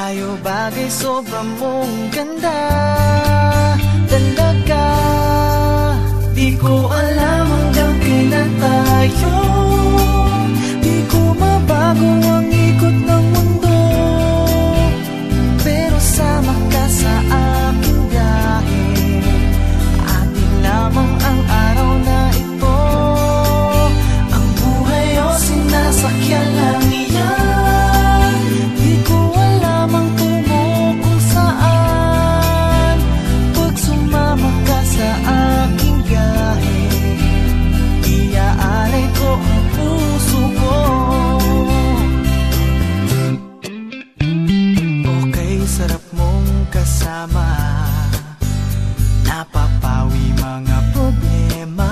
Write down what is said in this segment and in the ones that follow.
tayo bagay sobrang mong ganda talaga. Di ko alam hanggang kailan tayo, di ko mabago ang ikot ng mundo, pero sama ka sa aking biyahe. Atin lamang ang araw na ito, ang buhay o sinasakyan lang iyan. Di ko alam ang tungo kung saan, pag sumama ka sa aking biyahe, iaalay ko ang puso ko. Okay, sarap mong kasama, napapawi mga problema.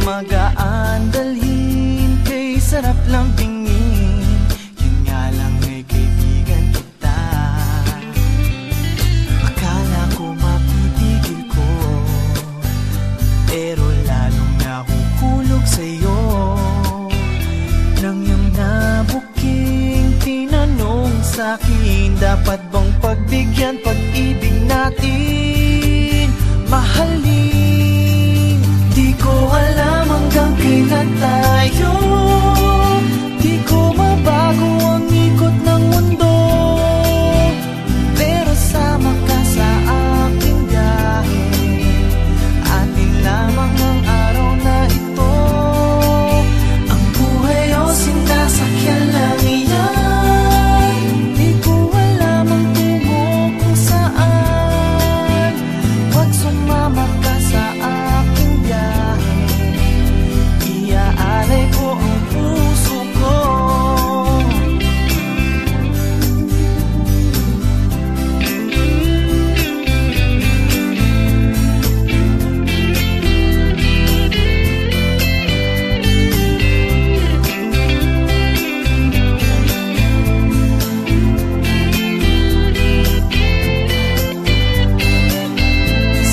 Magaan dalhin, kay sarap lang tingin, yun nga lang ay kaibigan kita. Akala ko mapipigil ko, pero lalong nahuhulog sa'yo. Nang iyong nabuking tinanong sa'kin, dapat bang pagbigyan pag-ibig natin, mahalin? Di ko alam hanggang kailan tayo, di ko mabago ang ikot ng mundo, pero sama ka sa aking biyahe. Atin lamang ang araw na ito, ang buhay o sinasakyan lang iyan. Di ko alam ang tungo kung saan, wag sumama ka sa aking biyahe, iaalay ko ang puso ko.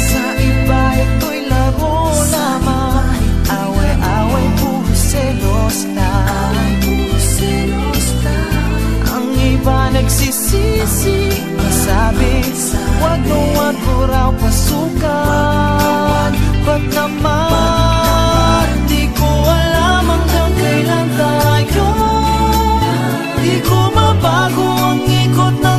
Sa iba ito'y laro lamang, away-away puro selos lang. Ang iba nagsisisi, sabi wag mo raw pasukan. Ba't naman di ko alam hanggang kailan tayo, di ko mabago ang ikot ng